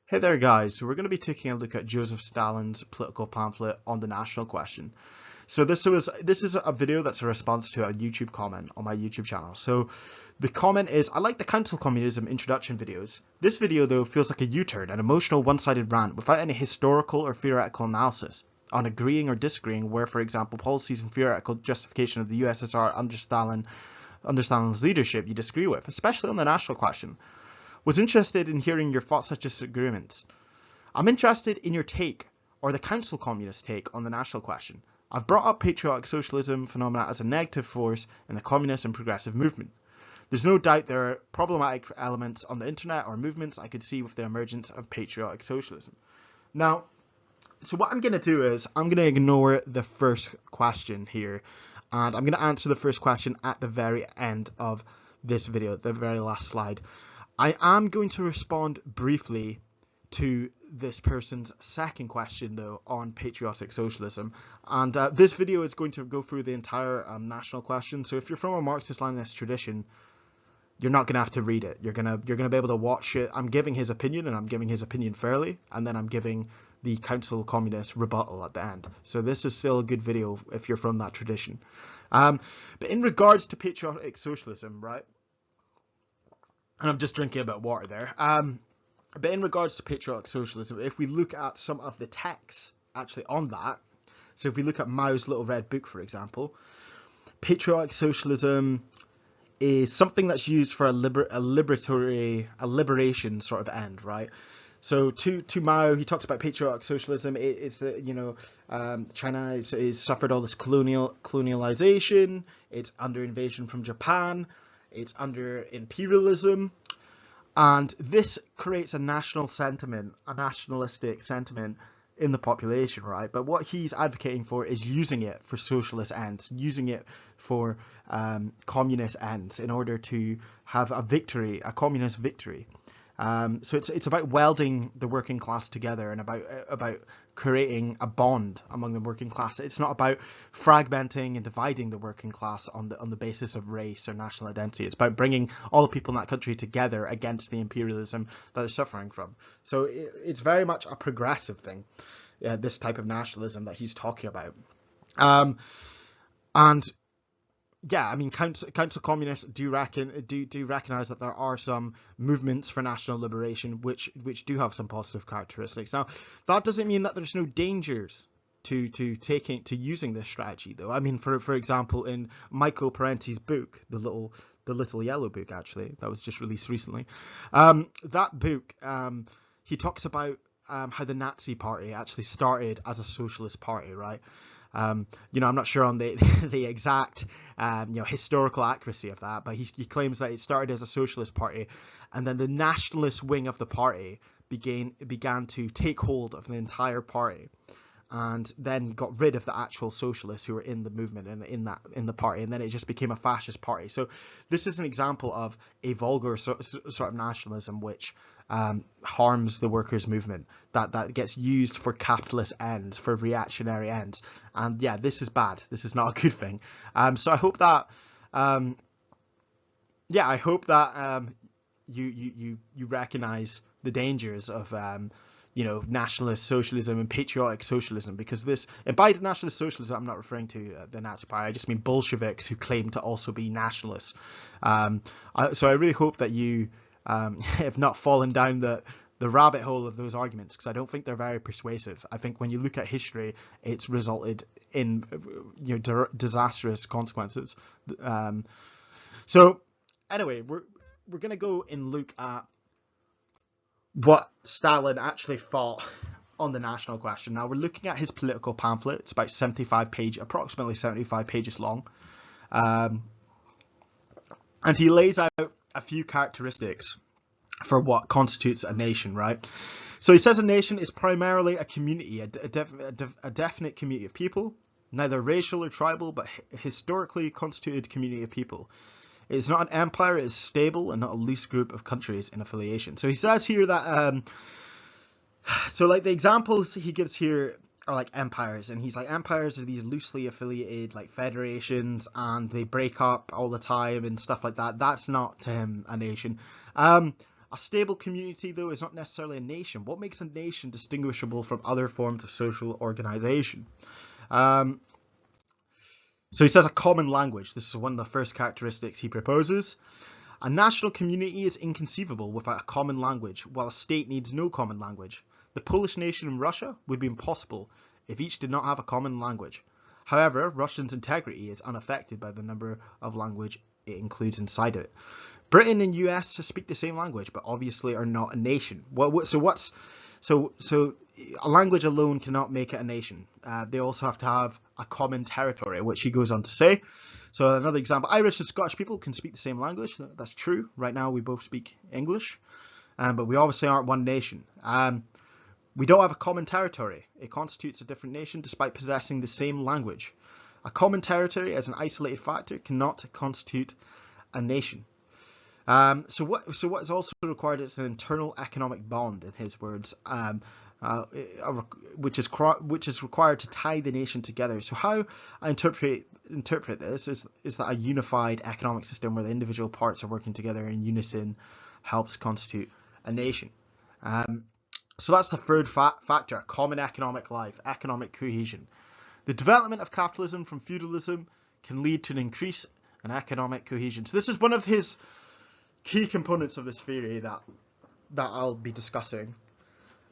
Hey there guys, so we're going to be taking a look at Joseph Stalin's political pamphlet on the national question. So this is a video that's a response to a YouTube comment on my YouTube channel. So the comment is, I like the council communism introduction videos. This video though feels like a U-turn, an emotional one-sided rant without any historical or theoretical analysis on agreeing or disagreeing where, for example, policies and theoretical justification of the USSR under Stalin's leadership you disagree with, especially on the national question. Was interested in hearing your thoughts such disagreements. I'm interested in your take, or the council communist take, on the national question. I've brought up patriotic socialism phenomena as a negative force in the communist and progressive movement. There's no doubt there are problematic elements on the internet or movements I could see with the emergence of patriotic socialism. Now, so what I'm going to do is I'm going to ignore the first question here, and I'm going to answer the first question at the very end of this video, the very last slide. I am going to respond briefly to this person's second question, though, on patriotic socialism. And this video is going to go through the entire national question. So if you're from a Marxist-Leninist tradition, you're not going to have to read it. You're gonna be able to watch it. I'm giving his opinion, and I'm giving his opinion fairly, and then I'm giving the council communist rebuttal at the end. So this is still a good video if you're from that tradition. But in regards to patriotic socialism, right? And I'm just drinking a bit of water there. But in regards to patriotic socialism, if we look at some of the texts actually on that, so if we look at Mao's Little Red Book, for example, patriotic socialism is something that's used for a liberation sort of end, right? So to Mao, he talks about patriotic socialism. It's that China is suffered all this colonialization. It's under invasion from Japan. It's under imperialism, and this creates a national sentiment, a nationalistic sentiment in the population, right? But what he's advocating for is using it for socialist ends, using it for communist ends in order to have a victory, a communist victory. So it's about welding the working class together and about creating a bond among the working class. It's not about fragmenting and dividing the working class on the basis of race or national identity. It's about bringing all the people in that country together against the imperialism that they're suffering from. So it's very much a progressive thing, this type of nationalism that he's talking about. And yeah, I mean, council communists do recognize that there are some movements for national liberation which do have some positive characteristics. Now, that doesn't mean that there's no dangers to using this strategy, though. I mean, for example, in Michael Parenti's book, the little yellow book, actually, that was just released recently, that book, he talks about how the Nazi Party actually started as a socialist party, right? I'm not sure on the exact historical accuracy of that, but he claims that it started as a socialist party, and then the nationalist wing of the party began to take hold of the entire party, and then got rid of the actual socialists who were in the movement and in the party, and then it just became a fascist party. So this is an example of a vulgar sort of nationalism which harms the workers' movement, that gets used for capitalist ends, for reactionary ends, and yeah, this is bad. This is not a good thing. So I hope that you recognize the dangers of nationalist socialism and patriotic socialism, because this, and by nationalist socialism I'm not referring to the Nazi Party, I just mean Bolsheviks who claim to also be nationalists. So I really hope that you have not fallen down the rabbit hole of those arguments, because I don't think they're very persuasive. I think when you look at history, it's resulted in disastrous consequences. So anyway, we're gonna go and look at what Stalin actually thought on the national question. Now we're looking at his political pamphlet. It's about approximately 75 pages long, and he lays out a few characteristics for what constitutes a nation, right? So he says a nation is primarily a community, a definite community of people, neither racial or tribal, but historically constituted community of people. It is not an empire, it is stable and not a loose group of countries in affiliation. So he says here that, so like the examples he gives here are like empires, and he's like, empires are these loosely affiliated like federations, and they break up all the time and stuff like that. That's not to him a nation. A stable community, though, is not necessarily a nation. What makes a nation distinguishable from other forms of social organization? So he says a common language. This is one of the first characteristics he proposes. A national community is inconceivable without a common language, while a state needs no common language. The Polish nation in Russia would be impossible if each did not have a common language. However, Russia's integrity is unaffected by the number of language it includes inside it. Britain and US speak the same language, but obviously are not a nation. So a language alone cannot make it a nation. They also have to have a common territory, which he goes on to say. So another example, Irish and Scottish people can speak the same language. That's true. Right now we both speak English, but we obviously aren't one nation. We don't have a common territory. It constitutes a different nation despite possessing the same language. A common territory as an isolated factor cannot constitute a nation. So what is also required is an internal economic bond, in his words, which is required to tie the nation together. So how I interpret this is that a unified economic system where the individual parts are working together in unison helps constitute a nation. So that's the third factor: a common economic life, economic cohesion. The development of capitalism from feudalism can lead to an increase in economic cohesion. So this is one of his key components of this theory that I'll be discussing.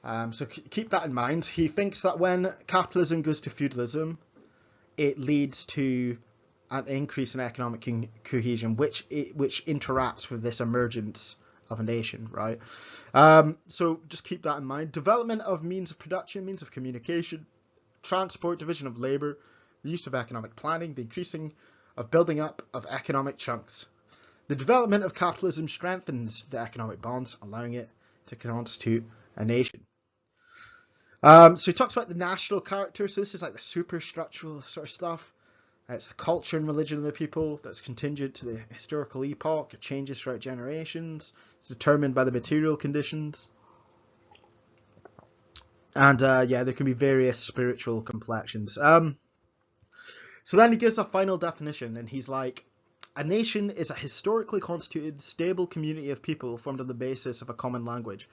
So keep that in mind. He thinks that when capitalism goes to feudalism, it leads to an increase in economic cohesion, which interacts with this emergence of a nation, right? So just keep that in mind. Development of means of production, means of communication, transport, division of labor, the use of economic planning, the increasing of building up of economic chunks. The development of capitalism strengthens the economic bonds, allowing it to constitute a nation. So he talks about the national character. So this is like the superstructural sort of stuff. It's the culture and religion of the people that's contingent to the historical epoch. It changes throughout generations. It's determined by the material conditions. And yeah, there can be various spiritual complexions. So then he gives a final definition, and he's like, a nation is a historically constituted, stable community of people formed on the basis of a common language,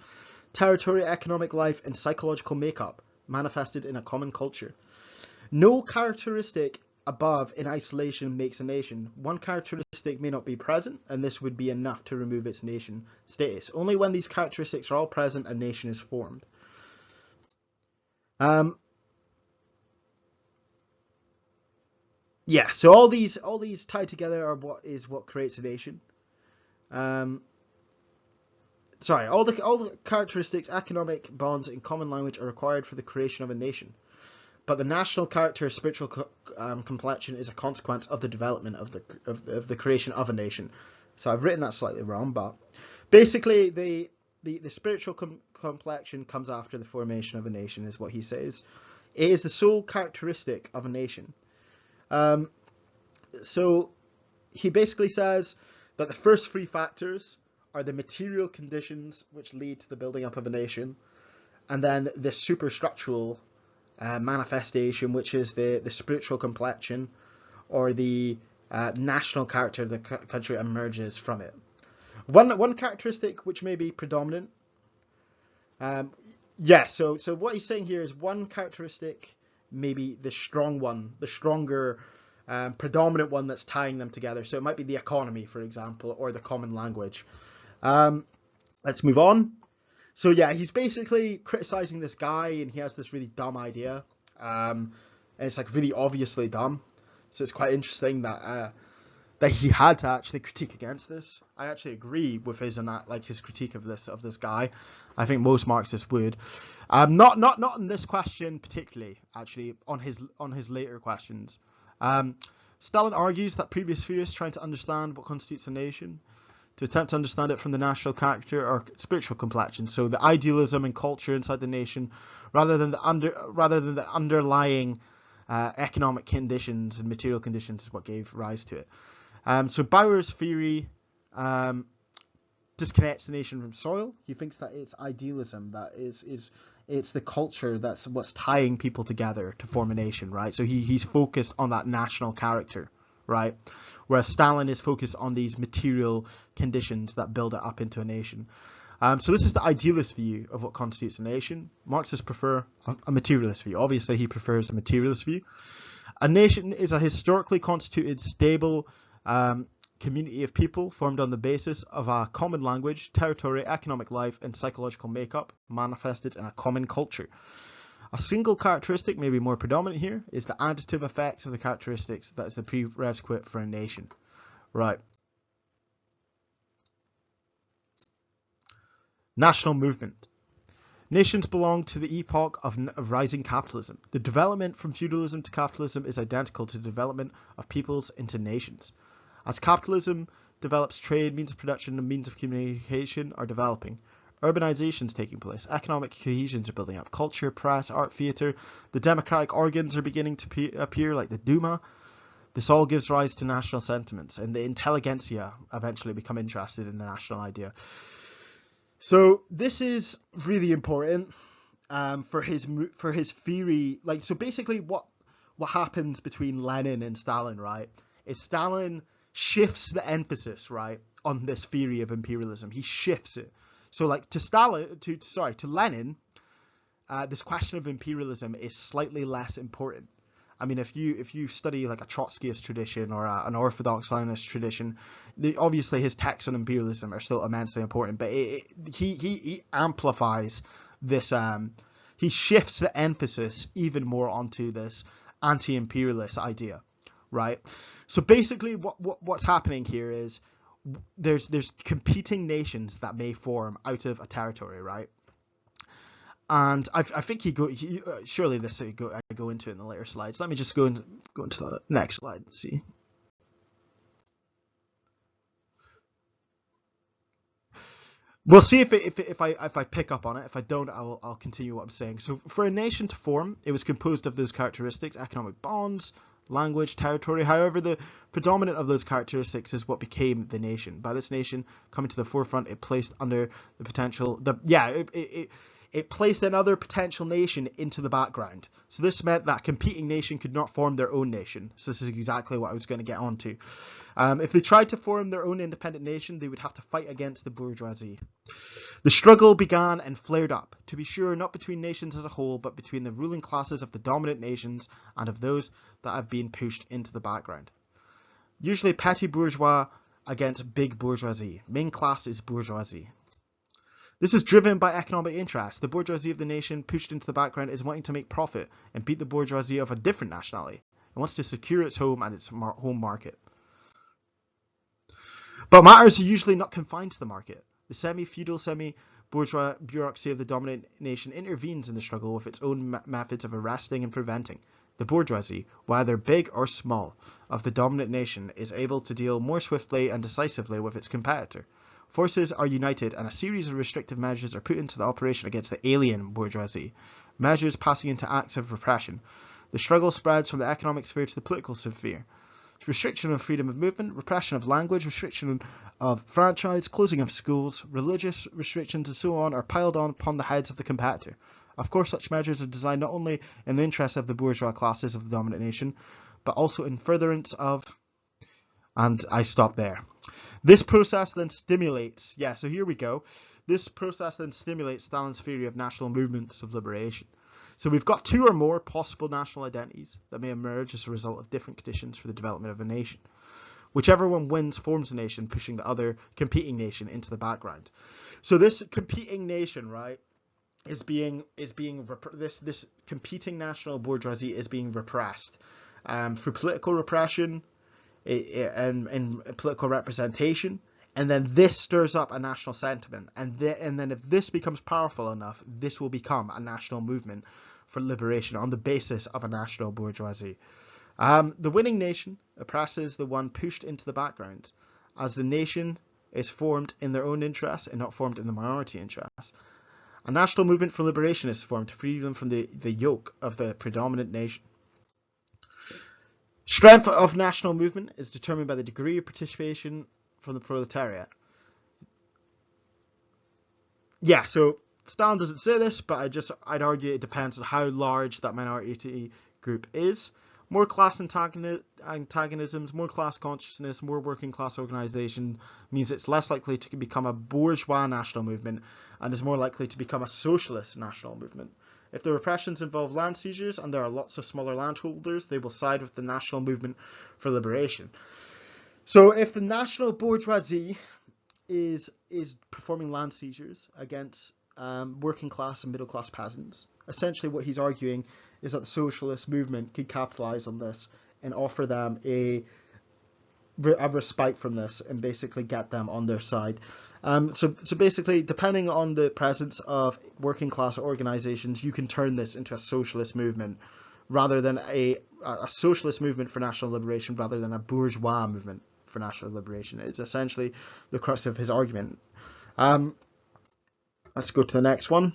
territory, economic life, and psychological makeup manifested in a common culture. No characteristic above in isolation makes a nation. One characteristic may not be present, and this would be enough to remove its nation status. Only when these characteristics are all present, a nation is formed. Yeah, so all these tied together are what creates a nation. Sorry, all the characteristics, economic bonds, and common language are required for the creation of a nation. But the national character, spiritual complexion is a consequence of the development of the creation of a nation. So I've written that slightly wrong, but basically the spiritual complexion comes after the formation of a nation, is what he says. It is the sole characteristic of a nation. So he basically says that the first three factors are the material conditions which lead to the building up of a nation, and then the superstructural manifestation, which is the spiritual complexion or the national character of the country emerges from it. One characteristic which may be predominant. So what he's saying here is one characteristic, maybe the strong one, the stronger predominant one that's tying them together. So it might be the economy, for example, or the common language. Let's move on. So yeah, he's basically criticizing this guy, and he has this really dumb idea, and it's like really obviously dumb. So it's quite interesting that he had to actually critique against this. I actually agree with his critique of this guy. I think most Marxists would. Not on this question particularly. Actually, on his later questions. Stalin argues that previous theorists trying to understand what constitutes a nation, to attempt to understand it from the national character or spiritual complexion, so the idealism and culture inside the nation, rather than the underlying economic conditions and material conditions, is what gave rise to it. So Bauer's theory disconnects the nation from soil. He thinks that it's idealism, that it's the culture that's what's tying people together to form a nation, right? So he's focused on that national character, right? Whereas Stalin is focused on these material conditions that build it up into a nation. So this is the idealist view of what constitutes a nation. Marxists prefer a materialist view. Obviously, he prefers a materialist view. A nation is a historically constituted, stable community of people formed on the basis of a common language, territory, economic life, and psychological makeup manifested in a common culture. A single characteristic, maybe more predominant here, is the additive effects of the characteristics that is the prerequisite for a nation. Right. National movement. Nations belong to the epoch of rising capitalism. The development from feudalism to capitalism is identical to the development of peoples into nations. As capitalism develops, trade, means of production, and means of communication are developing. Urbanization is taking place. Economic cohesions are building up. Culture, press, art, theatre. The democratic organs are beginning to appear, like the Duma. This all gives rise to national sentiments, and the intelligentsia eventually become interested in the national idea. So this is really important for his theory. Like, so basically, what happens between Lenin and Stalin, right, is Stalin shifts the emphasis, right, on this theory of imperialism. He shifts it. So, like, to Lenin, this question of imperialism is slightly less important. I mean, if you study like a Trotskyist tradition or an Orthodox Leninist tradition, obviously his texts on imperialism are still immensely important. But he amplifies this. He shifts the emphasis even more onto this anti-imperialist idea, right? So basically, what's happening here is there's competing nations that may form out of a territory, right? And I think surely this I go into it in the later slides. Let me just go into the next slide and see. We'll see if I pick up on it. If I don't, I'll continue what I'm saying. So for a nation to form, it was composed of those characteristics: economic bonds, language, territory. However, the predominant of those characteristics is what became the nation. By this nation coming to the forefront, it placed under the potential it placed another potential nation into the background. So this meant that a competing nation could not form their own nation. So this is exactly what I was going to get onto. If they tried to form their own independent nation, they would have to fight against the bourgeoisie. The struggle began and flared up, to be sure, not between nations as a whole, but between the ruling classes of the dominant nations and of those that have been pushed into the background. Usually petty bourgeois against big bourgeoisie. Main class is bourgeoisie. This is driven by economic interest. The bourgeoisie of the nation pushed into the background is wanting to make profit and beat the bourgeoisie of a different nationality. It wants to secure its home and its home market. But matters are usually not confined to the market. The semi-feudal, semi-bourgeois bureaucracy of the dominant nation intervenes in the struggle with its own methods of arresting and preventing. The bourgeoisie, whether big or small, of the dominant nation is able to deal more swiftly and decisively with its competitor. Forces are united and a series of restrictive measures are put into the operation against the alien bourgeoisie, measures passing into acts of repression. The struggle spreads from the economic sphere to the political sphere. Restriction of freedom of movement, repression of language, restriction of franchise, closing of schools, religious restrictions and so on are piled on upon the heads of the competitor. Of course, such measures are designed not only in the interests of the bourgeois classes of the dominant nation, but also in furtherance of... And I stop there. This process then stimulates, so here we go. This process then stimulates Stalin's theory of national movements of liberation. So we've got two or more possible national identities that may emerge as a result of different conditions for the development of a nation. Whichever one wins forms a nation, pushing the other competing nation into the background. So this competing nation, right, this competing national bourgeoisie is being repressed through political repression, and political representation, and then this stirs up a national sentiment, and then if this becomes powerful enough, this will become a national movement for liberation on the basis of a national bourgeoisie. The winning nation oppresses the one pushed into the background, as the nation is formed in their own interests and not formed in the minority interests. A national movement for liberation is formed to free them from the yoke of the predominant nation. Strength of national movement is determined by the degree of participation from the proletariat. So Stalin doesn't say this, but I'd argue it depends on how large that minority group is. More class antagonisms, more class consciousness, more working class organisation means it's less likely to become a bourgeois national movement and is more likely to become a socialist national movement. If the repressions involve land seizures and there are lots of smaller landholders, they will side with the national movement for liberation. So if the national bourgeoisie is performing land seizures against working class and middle class peasants, essentially what he's arguing is that the socialist movement could capitalise on this and offer them a respite from this and basically get them on their side. So basically, depending on the presence of working class organisations, you can turn this into a socialist movement rather than a socialist movement for national liberation rather than a bourgeois movement for national liberation. It's essentially the crux of his argument. Let's go to the next one.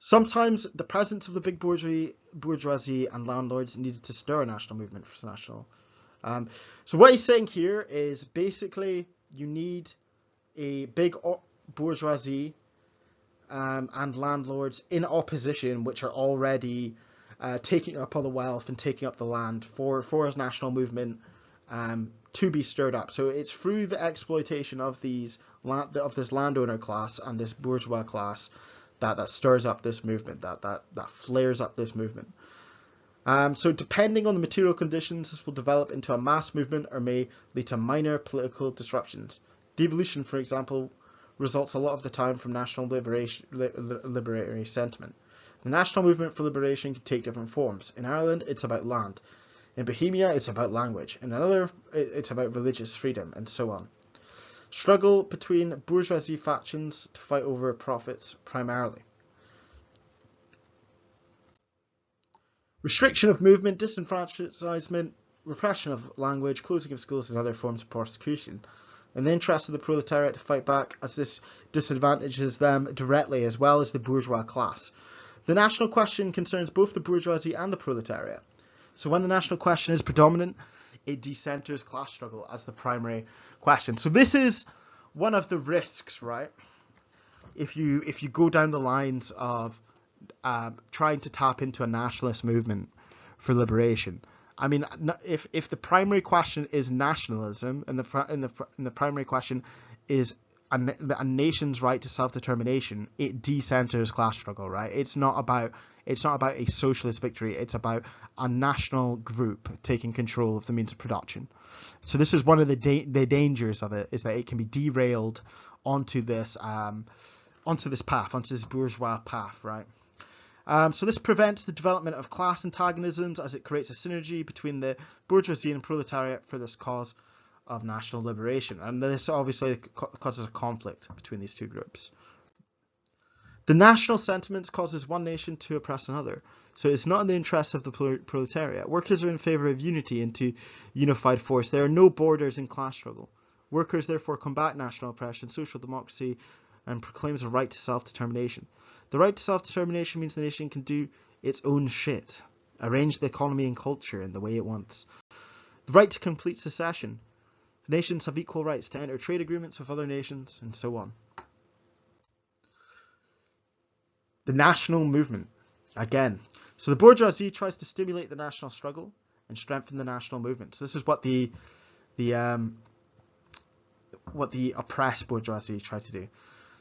Sometimes the presence of the big bourgeoisie and landlords needed to stir a national movement for national. So what he's saying here is basically you need a big bourgeoisie and landlords in opposition, which are already taking up all the wealth and taking up the land for a national movement to be stirred up. So it's through the exploitation of this landowner class and this bourgeois class that stirs up this movement, that flares up this movement. So depending on the material conditions, this will develop into a mass movement or may lead to minor political disruptions. Devolution, for example, results a lot of the time from national liberatory sentiment. The national movement for liberation can take different forms. In Ireland, it's about land. In Bohemia, it's about language. In another, it's about religious freedom, and so on. Struggle between bourgeoisie factions to fight over profits primarily. Restriction of movement, disenfranchisement, repression of language, closing of schools and other forms of persecution. In the interest of the proletariat to fight back, as this disadvantages them directly as well as the bourgeois class. The national question concerns both the bourgeoisie and the proletariat. So when the national question is predominant, it decenters class struggle as the primary question. So this is one of the risks, right? If you go down the lines of trying to tap into a nationalist movement for liberation. I mean, if the primary question is nationalism and the primary question is a nation's right to self-determination, it decenters class struggle, right? It's not about a socialist victory. It's about a national group taking control of the means of production. So this is one of the dangers of it, is that it can be derailed onto this path, onto this bourgeois path, right? So this prevents the development of class antagonisms as it creates a synergy between the bourgeoisie and proletariat for this cause of national liberation. And this obviously causes a conflict between these two groups. The national sentiments causes one nation to oppress another. So it's not in the interest of the proletariat. Workers are in favour of unity into unified force. There are no borders in class struggle. Workers therefore combat national oppression, social democracy, and proclaims a right to self-determination. The right to self-determination means the nation can do its own shit, arrange the economy and culture in the way it wants. The right to complete secession. Nations have equal rights to enter trade agreements with other nations, and so on. The national movement. Again, so the bourgeoisie tries to stimulate the national struggle and strengthen the national movement. So this is what the oppressed bourgeoisie try to do.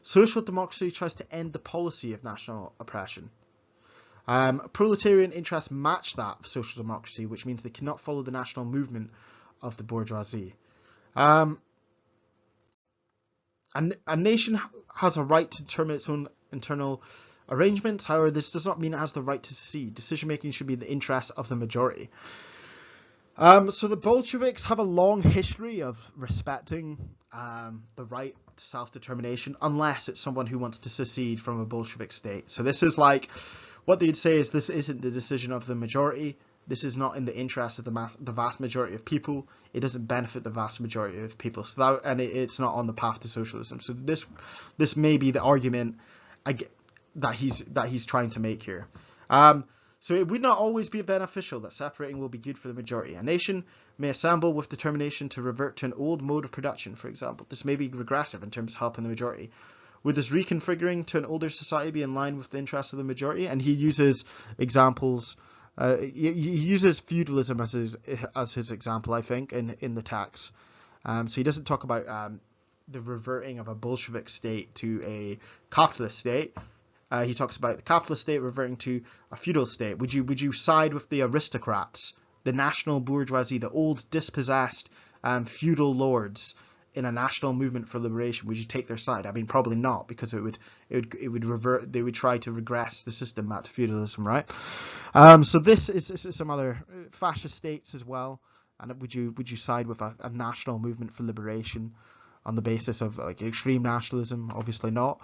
Social democracy tries to end the policy of national oppression. Proletarian interests match that of social democracy, which means they cannot follow the national movement of the bourgeoisie. A nation has a right to determine its own internal arrangements. However, this does not mean it has the right to secede. Decision making should be in the interest of the majority. So the Bolsheviks have a long history of respecting the right to self-determination, unless it's someone who wants to secede from a Bolshevik state. So this is like, what they'd say is this isn't the decision of the majority. This is not in the interest of the vast majority of people. It doesn't benefit the vast majority of people. So it's not on the path to socialism. So this may be the argument that he's trying to make here. So it would not always be beneficial that separating will be good for the majority. A nation may assemble with determination to revert to an old mode of production, for example. This may be regressive in terms of helping the majority. Would this reconfiguring to an older society be in line with the interests of the majority? And he uses examples He uses feudalism as his example, I think, in the text. So he doesn't talk about the reverting of a Bolshevik state to a capitalist state. He talks about the capitalist state reverting to a feudal state. Would you side with the aristocrats, the national bourgeoisie, the old dispossessed feudal lords in a national movement for liberation? Would you take their side? I mean, probably not, because it would revert. They would try to regress the system back to feudalism, right? So this is some other fascist states as well. And would you side with a national movement for liberation on the basis of like extreme nationalism? Obviously not.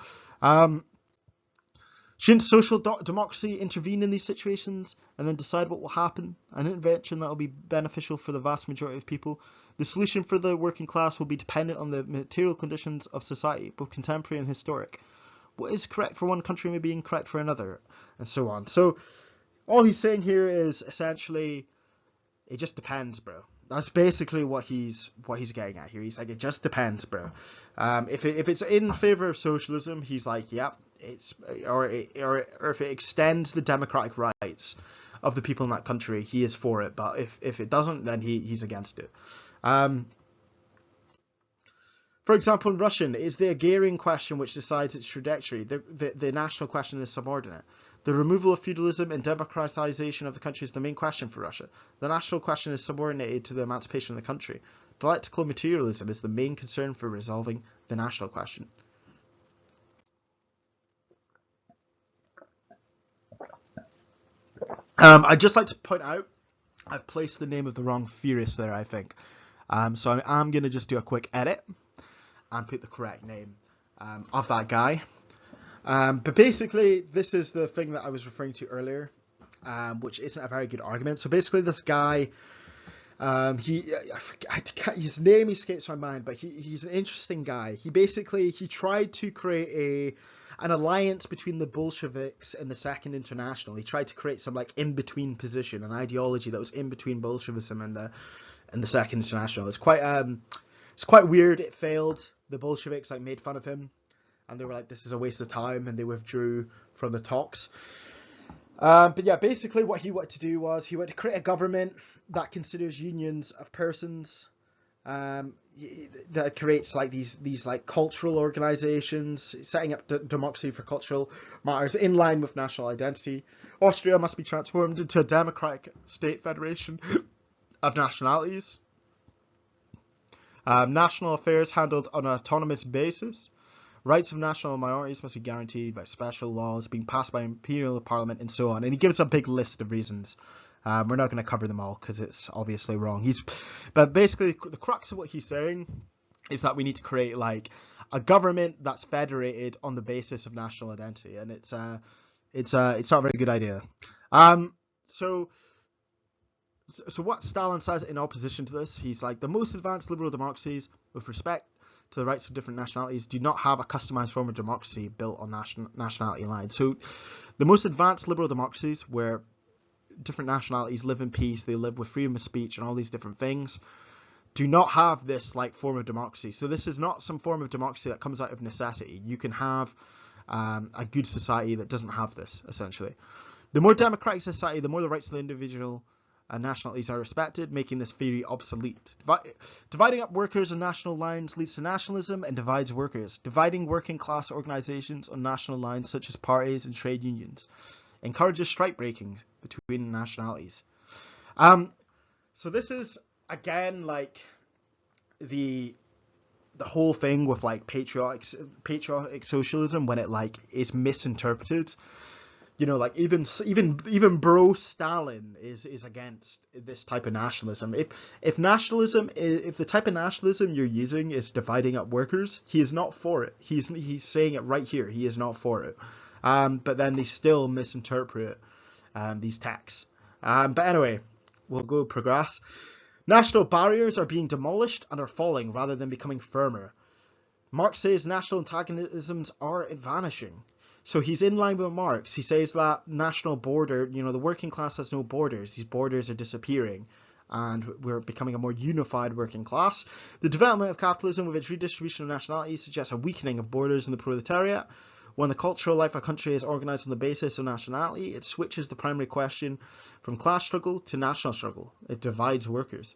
Shouldn't social democracy intervene in these situations and then decide what will happen? An intervention that will be beneficial for the vast majority of people. The solution for the working class will be dependent on the material conditions of society, both contemporary and historic. What is correct for one country may be incorrect for another, and so on. So all he's saying here is essentially, it just depends, bro. That's basically what he's getting at here. He's like, it just depends, bro. If it's in favor of socialism, he's like, yep, or if it extends the democratic rights of the people in that country, he is for it. But if it doesn't, then he's against it. For example, in Russian, it is the agrarian question which decides its trajectory. The national question is subordinate. The removal of feudalism and democratization of the country is the main question for Russia. The national question is subordinated to the emancipation of the country. Dialectical materialism is the main concern for resolving the national question. I'd just like to point out, I've placed the name of the wrong theorist there, I think. So I'm going to just do a quick edit and put the correct name of that guy. But basically, this is the thing that I was referring to earlier, which isn't a very good argument. So basically, this guy, his name escapes my mind, but he's an interesting guy. He tried to create an alliance between the Bolsheviks and the Second International. He tried to create some like in-between position, an ideology that was in between Bolshevism and the Second International. It's quite weird. It failed. The Bolsheviks like made fun of him, and they were like, this is a waste of time, and they withdrew from the talks. But yeah, basically what he wanted to do was he wanted to create a government that considers unions of persons, that creates like these like cultural organizations, setting up democracy for cultural matters in line with national identity. Austria must be transformed into a democratic state federation of nationalities. National affairs handled on an autonomous basis. Rights of national minorities must be guaranteed by special laws being passed by imperial parliament, and so on. And he gives a big list of reasons. We're not going to cover them all because it's obviously wrong. But basically, the crux of what he's saying is that we need to create like a government that's federated on the basis of national identity, and it's not a very good idea. So what Stalin says in opposition to this, he's like, the most advanced liberal democracies, with respect to the rights of different nationalities, do not have a customized form of democracy built on nationality lines. So the most advanced liberal democracies, where different nationalities live in peace, they live with freedom of speech and all these different things, do not have this like form of democracy. So this is not some form of democracy that comes out of necessity. You can have a good society that doesn't have this, essentially. The more democratic society, the more the rights of the individual nationalities are respected, making this theory obsolete. Dividing up workers on national lines leads to nationalism and divides workers. Dividing working class organizations on national lines, such as parties and trade unions, encourages strike breaking between nationalities. So this is again like the whole thing with like patriotic socialism, when it like is misinterpreted. You know, like even bro Stalin is against this type of nationalism. If the type of nationalism you're using is dividing up workers, he is not for it. He's saying it right here. He is not for it. But then they still misinterpret these texts. But anyway, we'll progress. National barriers are being demolished and are falling rather than becoming firmer. Marx says national antagonisms are vanishing. So he's in line with Marx. He says that national border, the working class has no borders. These borders are disappearing, and we're becoming a more unified working class. The development of capitalism with its redistribution of nationalities suggests a weakening of borders in the proletariat. When the cultural life of a country is organized on the basis of nationality, it switches the primary question from class struggle to national struggle. It divides workers.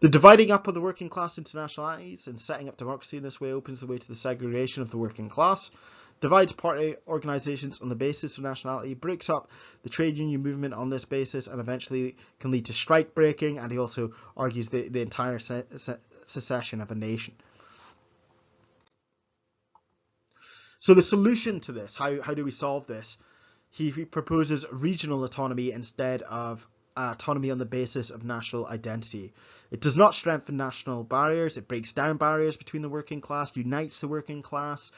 The dividing up of the working class into nationalities and setting up democracy in this way opens the way to the segregation of the working class, divides party organisations on the basis of nationality, breaks up the trade union movement on this basis, and eventually can lead to strike breaking. And he also argues the entire secession of a nation. So the solution to this, how do we solve this? He proposes regional autonomy instead of autonomy on the basis of national identity. It does not strengthen national barriers. It breaks down barriers between the working class, unites the working class,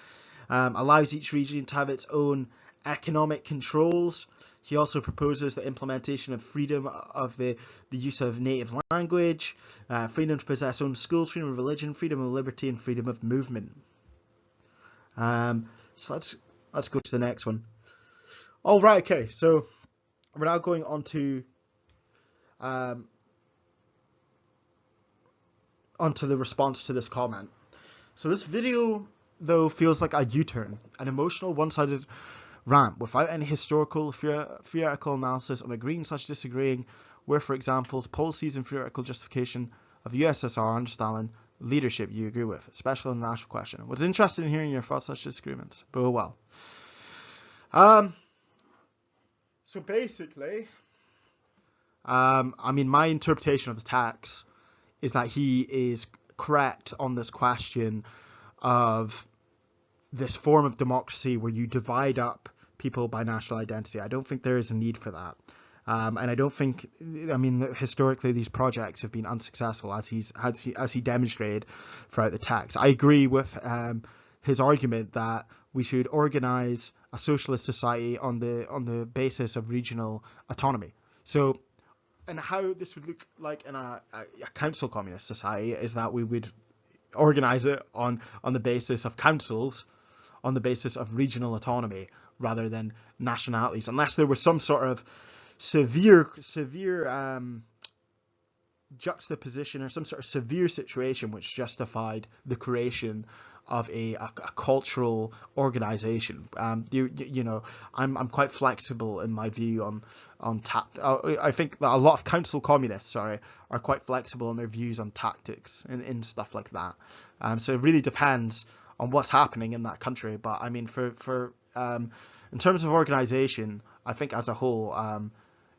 allows each region to have its own economic controls. He also proposes the implementation of freedom of the use of native language, freedom to possess own schools, freedom of religion, freedom of liberty, and freedom of movement. So let's go to the next one. All right, okay. So we're now going on to onto the response to this comment. So this video, though, feels like a U-turn, an emotional, one-sided rant without any historical, theoretical analysis on agreeing/disagreeing with, for example, policies and theoretical justification of USSR under Stalin leadership you agree with, especially on the national question. Was interested in hearing your thoughts such disagreements, but oh well. So basically, I mean, my interpretation of the text is that he is correct on this question of this form of democracy where you divide up people by national identity. I don't think there is a need for that. And I don't think, I mean, historically these projects have been unsuccessful as he demonstrated throughout the text. I agree with his argument that we should organize a socialist society on the basis of regional autonomy. So, and how this would look like in a council communist society is that we would organize it on the basis of councils, on the basis of regional autonomy rather than nationalities, unless there was some sort of severe juxtaposition or some sort of severe situation which justified the creation of a cultural organization. You know, I'm quite flexible in my view on I think that a lot of council communists, are quite flexible in their views on tactics and stuff like that. So it really depends on what's happening in that country. But I mean, for in terms of organization, I think as a whole,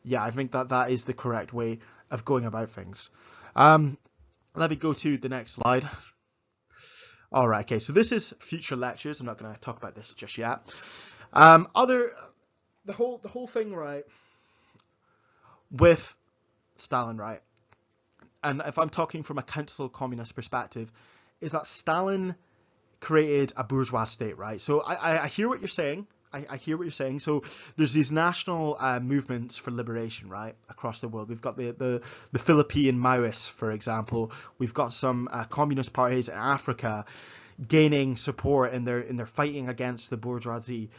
yeah, I think that is the correct way of going about things. Let me go to the next slide. All right, okay, so this is future lectures. I'm not going to talk about this just yet. The whole thing, right, with Stalin, right, and if I'm talking from a council communist perspective, is that Stalin created a bourgeois state, right? So I hear what you're saying. I hear what you're saying. So there's these national movements for liberation, right, across the world. We've got the Philippine Maoists, for example. We've got some communist parties in Africa gaining support in their fighting against the bourgeoisie.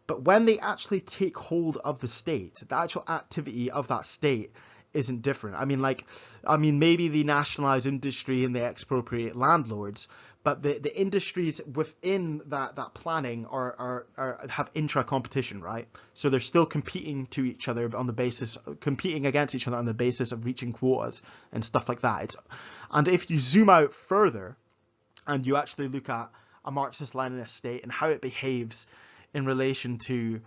But when they actually take hold of the state, the actual activity of that state isn't different. I mean, maybe they nationalize industry and they expropriate landlords, but the industries within that planning are have intra-competition, right? So they're still competing against each other on the basis of reaching quotas and stuff like that. And if you zoom out further and you actually look at a Marxist-Leninist state and how it behaves in relation to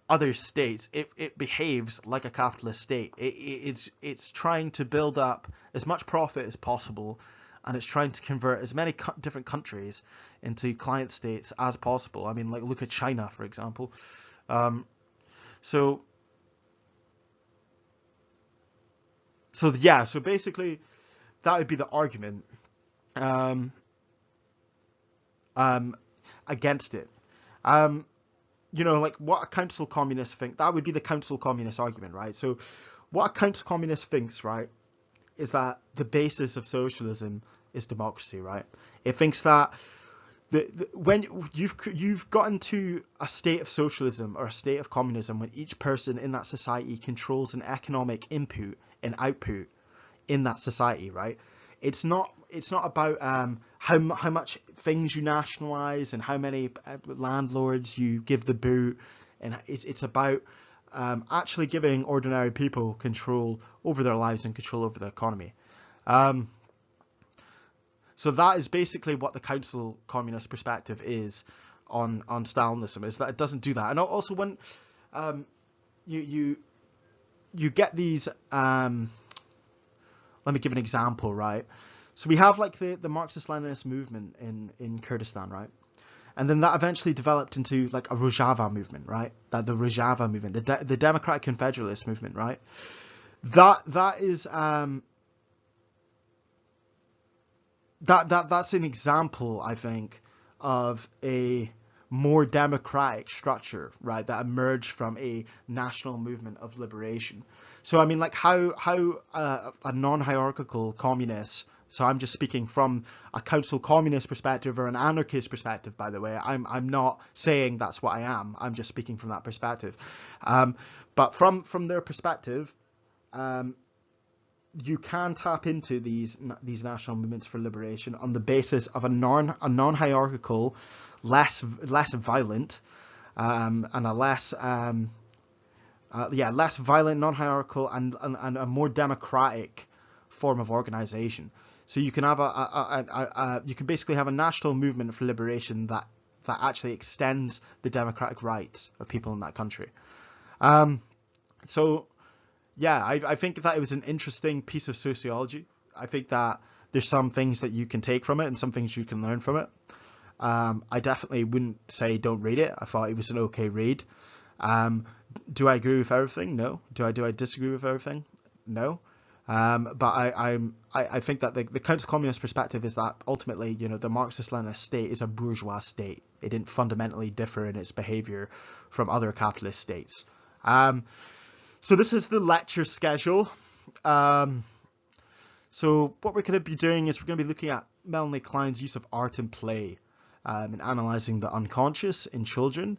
other states, it behaves like a capitalist state. It's trying to build up as much profit as possible, and it's trying to convert as many different countries into client states as possible. I mean, like, look at China, for example. So basically that would be the argument against it. You know, like, what a council communist think, that would be the council communist argument, right? So what a council communist thinks, right, is that the basis of socialism is democracy, right? It thinks that when you've gotten to a state of socialism or a state of communism, when each person in that society controls an economic input and output in that society, right? It's not about how much things you nationalize and how many landlords you give the boot, and it's about actually giving ordinary people control over their lives and control over the economy. So that is basically what the council communist perspective is on Stalinism, is that it doesn't do that. And also when you get these, let me give an example, right? So we have like the Marxist-Leninist movement in Kurdistan, right? And then that eventually developed into like a Rojava movement, right? The Rojava movement, the Democratic Confederalist movement, right? That is that's an example, I think, of a more democratic structure, right, that emerged from a national movement of liberation. So I mean, like how a non-hierarchical communist, so I'm just speaking from a council communist perspective or an anarchist perspective, by the way. I'm not saying that's what I am. I'm just speaking from that perspective. But from their perspective, you can tap into these national movements for liberation on the basis of a non-hierarchical, less violent, and a less violent, non-hierarchical, and a more democratic form of organization. So you can have you can basically have a national movement for liberation that actually extends the democratic rights of people in that country. So yeah, I think that it was an interesting piece of sociology. I think that there's some things that you can take from it and some things you can learn from it. I definitely wouldn't say don't read it. I thought it was an okay read. Do I agree with everything? No. Do I disagree with everything? No. But I think that the counter-communist perspective is that ultimately, you know, the Marxist-Leninist state is a bourgeois state. It didn't fundamentally differ in its behavior from other capitalist states. So this is the lecture schedule. So what we're going to be doing is we're going to be looking at Melanie Klein's use of art and play in analysing the unconscious in children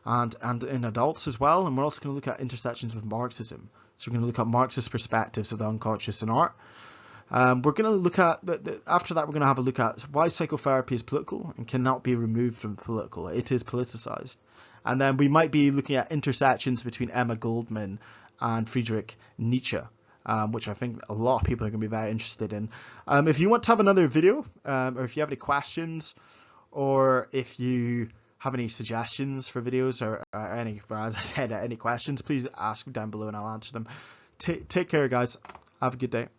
and in adults as well. And we're also going to look at intersections with Marxism. So we're going to look at Marxist perspectives of the unconscious in art. We're going to look at, after that, we're going to have a look at why psychotherapy is political and cannot be removed from political. It is politicized. And then we might be looking at intersections between Emma Goldman and Friedrich Nietzsche, which I think a lot of people are going to be very interested in. If you want to have another video, or if you have any questions, or if you have any suggestions for videos, or any, as I said, any questions, please ask down below and I'll answer them. Take care, guys. Have a good day.